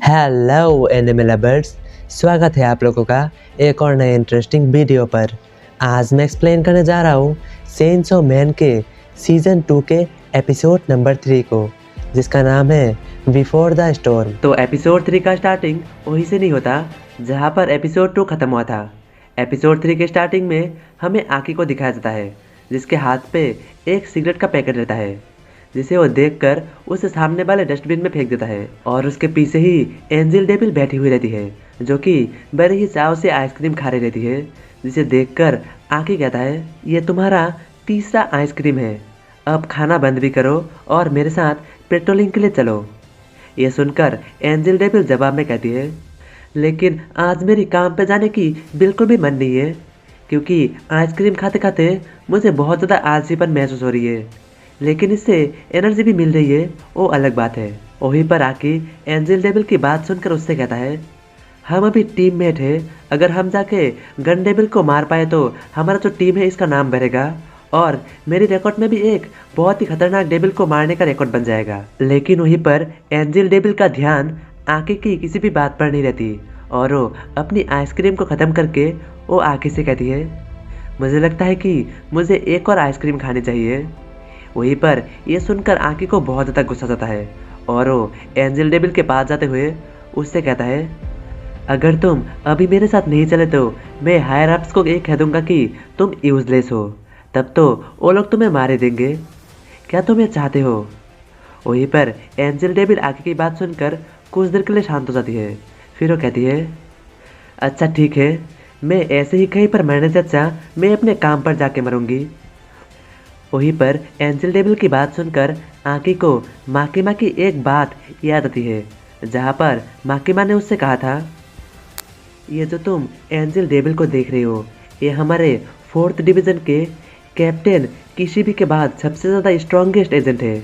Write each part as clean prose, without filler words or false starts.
Hello animal lovers, स्वागत है आप लोगों का एक और नए इंटरेस्टिंग वीडियो पर। आज मैं एक्सप्लेन करने जा रहा हूँ चेंसो मैन के सीज़न 2 के एपिसोड नंबर 3 को, जिसका नाम है बिफोर द स्टॉर्म। तो एपिसोड 3 का स्टार्टिंग वहीं से नहीं होता जहाँ पर एपिसोड 2 खत्म हुआ था। एपिसोड 3 के स्टार्टिंग में हमें आकी को दिखाया जाता है, जिसके हाथ पे एक सिगरेट का पैकेट रहता है, जिसे वो देखकर उसे सामने वाले डस्टबिन में फेंक देता है। और उसके पीछे ही एंजिल डेविल बैठी हुई रहती है, जो कि बड़े ही चाव से आइसक्रीम खा रही रहती है, जिसे देखकर आकी कहता है, ये तुम्हारा तीसरा आइसक्रीम है, अब खाना बंद भी करो और मेरे साथ पेट्रोलिंग के लिए चलो। ये सुनकर एंजिल डेविल जवाब में कहती है, लेकिन आज मेरी काम पे जाने की बिल्कुल भी मन नहीं है, क्योंकि आइसक्रीम खाते खाते मुझे बहुत ज़्यादा आलसीपन महसूस हो रही है, लेकिन इससे एनर्जी भी मिल रही है, वो अलग बात है। वहीं पर आकी एंजिल डेविल की बात सुनकर उससे कहता है, हम अभी टीममेट है, अगर हम जाके गन डेविल को मार पाए तो हमारा जो टीम है इसका नाम बढ़ेगा और मेरी रिकॉर्ड में भी एक बहुत ही खतरनाक डेविल को मारने का रिकॉर्ड बन जाएगा। लेकिन वहीं पर एंजिल डेविल का ध्यान आकी की किसी भी बात पर नहीं रहती और वो अपनी आइसक्रीम को ख़त्म करके वो आकी से कहती है, मुझे लगता है कि मुझे एक और आइसक्रीम खानी चाहिए। वहीं पर यह सुनकर आकी को बहुत ज़्यादा गुस्सा आता है और वो एंजिल डेविल के पास जाते हुए उससे कहता है, अगर तुम अभी मेरे साथ नहीं चले तो मैं हायर अप्स को ये कह दूंगा कि तुम यूजलेस हो, तब तो वो लोग तुम्हें मारे देंगे। क्या तुम ये चाहते हो? वहीं पर एंजिल डेविल आकी की बात सुनकर कुछ देर के लिए शांत हो जाती है। फिर वो कहती है, अच्छा ठीक है, मैं ऐसे ही कहीं पर मरने से अच्छा मैं अपने काम पर जाके मरूंगी। वहीं पर एंजिल डेविल की बात सुनकर आकी को माकिमा की एक बात याद आती है, जहाँ पर माकिमा ने उससे कहा था, ये जो तुम एंजिल डेविल को देख रहे हो, ये हमारे 4th डिवीज़न के कैप्टन किशिबी के बाद सबसे ज़्यादा स्ट्रॉन्गेस्ट एजेंट है।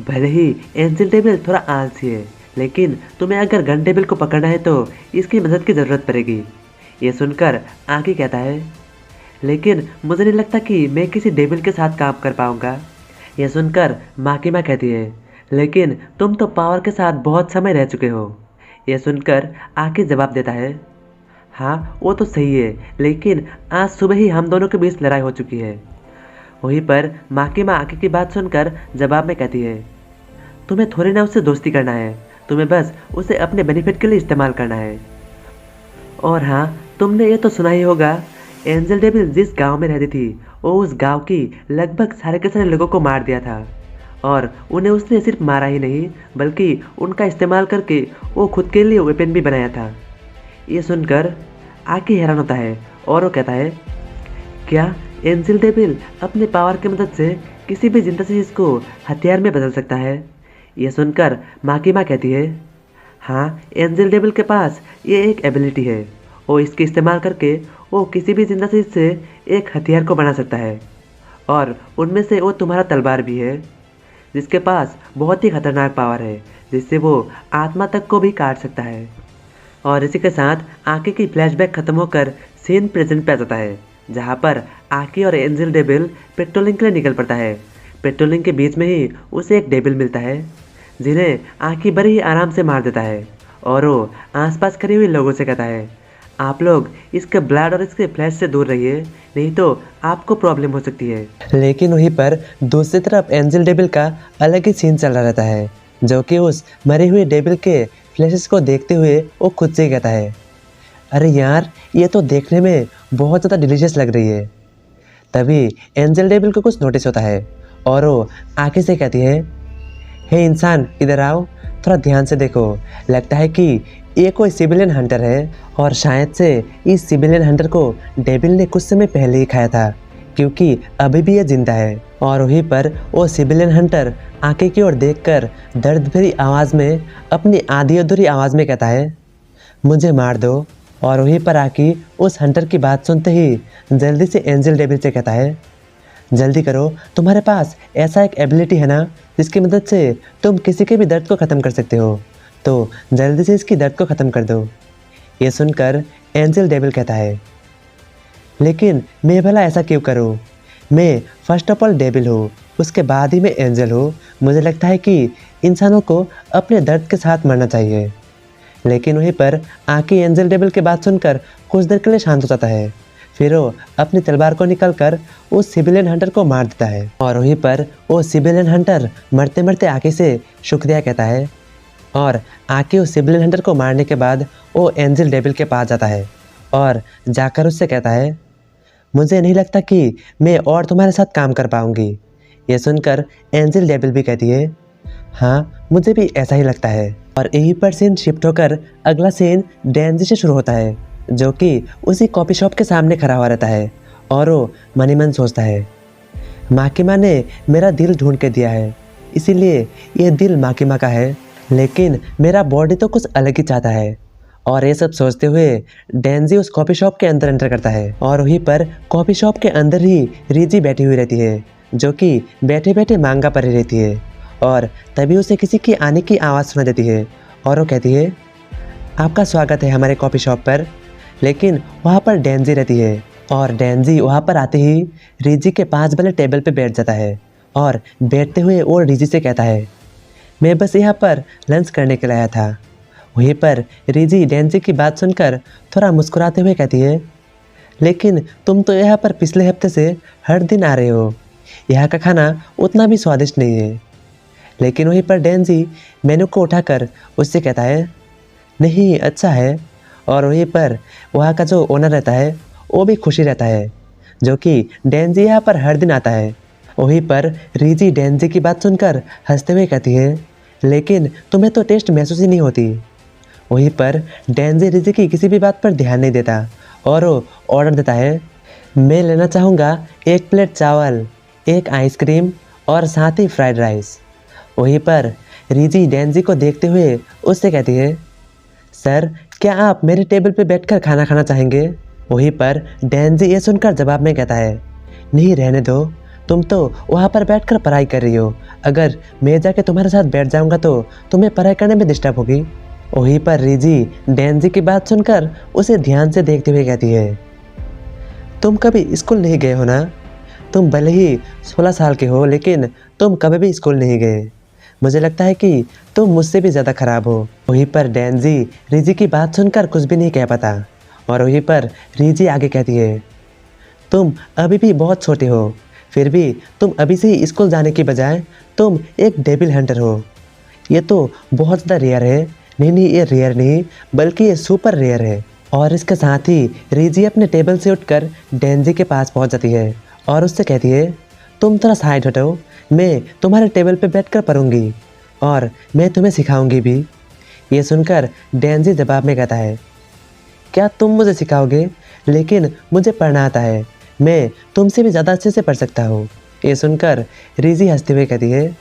भले ही एंजिल डेविल थोड़ा आलसी है, लेकिन तुम्हें अगर गन डेविल को पकड़ना है तो इसकी मदद की ज़रूरत पड़ेगी। ये सुनकर आकी कहता है, लेकिन मुझे नहीं लगता कि मैं किसी डेविल के साथ काम कर पाऊंगा। यह सुनकर माकिमा कहती है, लेकिन तुम तो पावर के साथ बहुत समय रह चुके हो। यह सुनकर आकी जवाब देता है, हाँ वो तो सही है, लेकिन आज सुबह ही हम दोनों के बीच लड़ाई हो चुकी है। वहीं पर माकिमा आकी की बात सुनकर जवाब में कहती है, तुम्हें थोड़ी ना उससे दोस्ती करना है, तुम्हें बस उसे अपने बेनिफिट के लिए इस्तेमाल करना है। और हाँ, तुमने ये तो सुना ही होगा, एंजिल डेविल जिस गांव में रहती थी वो उस गांव की लगभग सारे के सारे लोगों को मार दिया था, और उन्हें उसने सिर्फ मारा ही नहीं बल्कि उनका इस्तेमाल करके वो खुद के लिए वेपन भी बनाया था। ये सुनकर आकी हैरान होता है और वो कहता है, क्या एंजिल डेविल अपने पावर की मदद से किसी भी जिंदा चीज़ को हथियार में बदल सकता है? ये सुनकर माकिमा कहती है, हाँ एंजिल डेविल के पास ये एक एबिलिटी है, वो इसके इस्तेमाल करके वो किसी भी जिंदा चीज़ से एक हथियार को बना सकता है, और उनमें से वो तुम्हारा तलवार भी है, जिसके पास बहुत ही खतरनाक पावर है, जिससे वो आत्मा तक को भी काट सकता है। और इसी के साथ आकी की फ्लैशबैक खत्म होकर सीन प्रेजेंट पे आ जाता है, जहाँ पर आकी और एंजिल डेविल पेट्रोलिंग के लिए निकल पड़ता है। पेट्रोलिंग के बीच में ही उसे एक डेविल मिलता है, जिन्हें आकी बड़े ही आराम से मार देता है, और वो आसपास खड़े हुए लोगों से कहता है, आप लोग इसके ब्लड और इसके फ्लैश से दूर रहिए, नहीं तो आपको प्रॉब्लम हो सकती है। लेकिन वहीं पर दूसरी तरफ एंजिल डेविल का अलग ही सीन चल रहा रहता है, जो कि उस मरे हुए डेविल के फ्लैशेस को देखते हुए वो खुद से कहता है, अरे यार ये तो देखने में बहुत ज़्यादा डिलीशियस लग रही है। तभी एंजिल डेविल को कुछ नोटिस होता है और वो आके से कहती है, हे इंसान इधर आओ, थोड़ा ध्यान से देखो, लगता है कि ये कोई सिविलियन हंटर है, और शायद से इस सिविलियन हंटर को डेविल ने कुछ समय पहले ही खाया था, क्योंकि अभी भी ये जिंदा है। और वहीं पर वो सिविलियन हंटर आके की ओर देखकर दर्द भरी आवाज़ में, अपनी आधी अधूरी आवाज़ में कहता है, मुझे मार दो। और वहीं पर आकी उस हंटर की बात सुनते ही जल्दी से एंजिल डेविल से कहता है, जल्दी करो, तुम्हारे पास ऐसा एक एबिलिटी है ना जिसकी मदद से तुम किसी के भी दर्द को ख़त्म कर सकते हो, तो जल्दी से इसकी दर्द को ख़त्म कर दो। ये सुनकर एंजिल डेविल कहता है, लेकिन मैं भला ऐसा क्यों करूं? मैं फर्स्ट ऑफ ऑल डेविल हूँ, उसके बाद ही मैं एंजल हूँ। मुझे लगता है कि इंसानों को अपने दर्द के साथ मरना चाहिए। लेकिन वहीं पर आकी एंजल डेविल की बात सुनकर कुछ देर के लिए शांत हो जाता है। फिर वो अपनी तलवार को निकालकर उस सिविलियन हंटर को मार देता है और वहीं पर वो सिविलियन हंटर मरते मरते आकी से शुक्रिया कहता है और आकी उस सिविलियन हंटर को मारने के बाद वो एंजल डेविल के पास जाता है और जाकर उससे कहता है, मुझे नहीं लगता कि मैं और तुम्हारे साथ काम कर पाऊंगी। ये सुनकर एंजल डेविल भी कहती है, हाँ मुझे भी ऐसा ही लगता है। और यहीं पर सीन शिफ्ट होकर अगला सीन डेंजी से शुरू होता है, जो कि उसी कॉफ़ी शॉप के सामने खड़ा हुआ रहता है और वो मन ही मन सोचता है, माँ की माँ ने मेरा दिल ढूंढ के दिया है, इसीलिए ये दिल माँ की माँ का है, लेकिन मेरा बॉडी तो कुछ अलग ही चाहता है। और ये सब सोचते हुए डेंजी उस कॉफ़ी शॉप के अंदर एंटर करता है और वहीं पर कॉफ़ी शॉप के अंदर ही रीजी बैठी हुई रहती है, जो कि बैठे बैठे मांगा पढ़ी रहती है। और तभी उसे किसी की आने की आवाज़ सुना देती है और वो कहती है, आपका स्वागत है हमारे कॉफ़ी शॉप पर। लेकिन वहाँ पर डेंजी रहती है और डेंजी वहाँ पर आते ही रीजी के पास वाले टेबल पे बैठ जाता है और बैठते हुए वो रीजी से कहता है, मैं बस यहाँ पर लंच करने के लिए आया था। वहीं पर रीजी डेंजी की बात सुनकर थोड़ा मुस्कुराते हुए कहती है, लेकिन तुम तो यहाँ पर पिछले हफ्ते से हर दिन आ रहे हो, यहाँ का खाना उतना भी स्वादिष्ट नहीं है। लेकिन वहीं पर डेंजी मेनू को उठाकर उससे कहता है, नहीं अच्छा है। और वहीं पर वहाँ का जो ओनर रहता है वो भी खुशी रहता है, जो कि डेंजी यहाँ पर हर दिन आता है। वहीं पर रीजी डेंजी की बात सुनकर हंसते हुए कहती है, लेकिन तुम्हें तो टेस्ट महसूस ही नहीं होती। वहीं पर डेंजी रीजी की किसी भी बात पर ध्यान नहीं देता और वो ऑर्डर देता है, मैं लेना चाहूँगा 1 प्लेट चावल, 1 आइसक्रीम और साथ ही फ्राइड राइस। वहीं पर रीजी डेंजी को देखते हुए उससे कहती है, सर क्या आप मेरे टेबल पे बैठकर खाना खाना चाहेंगे? वहीं पर डेंजी ये सुनकर जवाब में कहता है, नहीं रहने दो, तुम तो वहाँ पर बैठकर पढ़ाई कर रही हो, अगर मैं जाके तुम्हारे साथ बैठ जाऊँगा तो तुम्हें पढ़ाई करने में डिस्टर्ब होगी। वहीं पर रीजी डेंजी की बात सुनकर उसे ध्यान से देखते हुए कहती है, तुम कभी स्कूल नहीं गए हो ना? तुम भले ही 16 साल के हो, लेकिन तुम कभी भी स्कूल नहीं गए। मुझे लगता है कि तुम मुझसे भी ज़्यादा ख़राब हो। वहीं पर डेंजी रीजी की बात सुनकर कुछ भी नहीं कह पाता और वहीं पर रीजी आगे कहती है, तुम अभी भी बहुत छोटे हो, फिर भी तुम अभी से ही स्कूल जाने की बजाय तुम एक डेविल हंटर हो। ये तो बहुत ज़्यादा रेयर है। नहीं, ये रेयर नहीं बल्कि ये सुपर रेयर है। और इसके साथ ही रीजी अपने टेबल से उठकर डेंजी के पास पहुंच जाती है और उससे कहती है, तुम थोड़ा साइड हटो, मैं तुम्हारे टेबल पे बैठकर पढ़ूंगी और मैं तुम्हें सिखाऊंगी भी। ये सुनकर डेंजी जवाब में कहता है, क्या तुम मुझे सिखाओगे? लेकिन मुझे पढ़ना आता है, मैं तुमसे भी ज़्यादा अच्छे से पढ़ सकता हूँ। ये सुनकर रीजी हंसते हुए कहती है,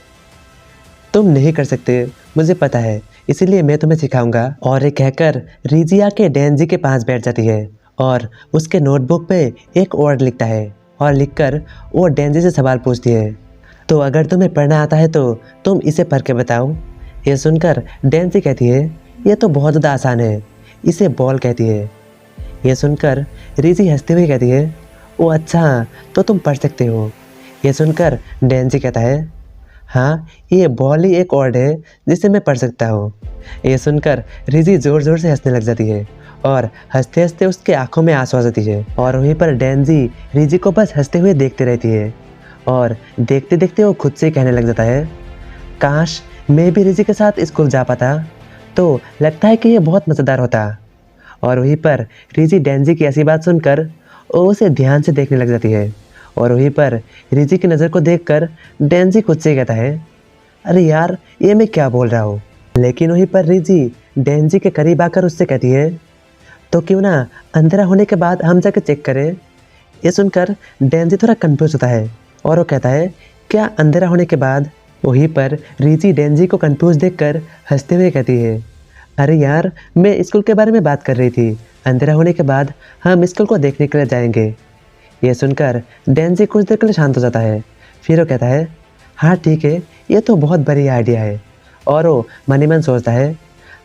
तुम नहीं कर सकते, मुझे पता है, इसीलिए मैं तुम्हें सिखाऊंगा। और ये कहकर रीजी आके डेंजी के पास बैठ जाती है और उसके नोटबुक पे एक वर्ड लिखता है और लिखकर वो डेंजी से सवाल पूछती है, तो अगर तुम्हें पढ़ना आता है तो तुम इसे पढ़ के बताओ। ये सुनकर डेंजी कहती है, ये तो बहुत ज़्यादा आसान है, इसे बॉल कहती है। ये सुनकर रीजी हंसते हुए कहती है, ओ अच्छा, तो तुम पढ़ सकते हो। ये सुनकर डेंजी कहता है, हाँ ये बॉल ही एक वर्ड है जिसे मैं पढ़ सकता हूँ। ये सुनकर रीजी ज़ोर ज़ोर से हंसने लग जाती है और हंसते हंसते उसके आंखों में आंसू आ जाती है। और वहीं पर डेंजी रीजी को बस हंसते हुए देखते रहती है और देखते देखते वो खुद से कहने लग जाता है, काश मैं भी रीजी के साथ स्कूल जा पाता तो लगता है कि ये बहुत मज़ेदार होता। और वहीं पर रीजी डेंजी की ऐसी बात सुनकर वो उसे ध्यान से देखने लग जाती है और वहीं पर रीजी की नज़र को देखकर डेंजी खुद से कहता है, अरे यार ये मैं क्या बोल रहा हूँ। लेकिन वहीं पर रीजी डेंजी के करीब आकर उससे कहती है, तो क्यों ना अंधेरा होने के बाद हम जाकर चेक करें। ये सुनकर डेंजी थोड़ा कंफ्यूज होता है और वो कहता है, क्या अंधेरा होने के बाद? वहीं पर रीजी डेंजी को कंफ्यूज देखकर हंसते हुए कहती है, अरे यार मैं स्कूल के बारे में बात कर रही थी, अंधेरा होने के बाद हम स्कूल को देखने के लिए जाएंगे। ये सुनकर डेंजी कुछ देर के लिए शांत हो जाता है, फिर वो कहता है, हाँ ठीक है, ये तो बहुत बढ़िया आइडिया है। और वो मन ही मन सोचता है,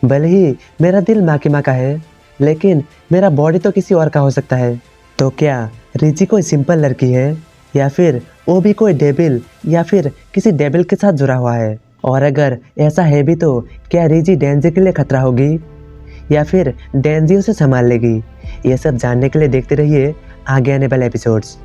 भले ही मेरा दिल माँ की माँ का है, लेकिन मेरा बॉडी तो किसी और का हो सकता है। तो क्या रीजी कोई सिंपल लड़की है या फिर वो भी कोई डेविल या फिर किसी डेविल के साथ जुड़ा हुआ है? और अगर ऐसा है भी तो क्या रीजी डेंजी के लिए खतरा होगी? या फिर डेंजी उसे संभाल लेगी? ये सब जानने के लिए देखते रहिए आगे आने वाले एपिसोड्स।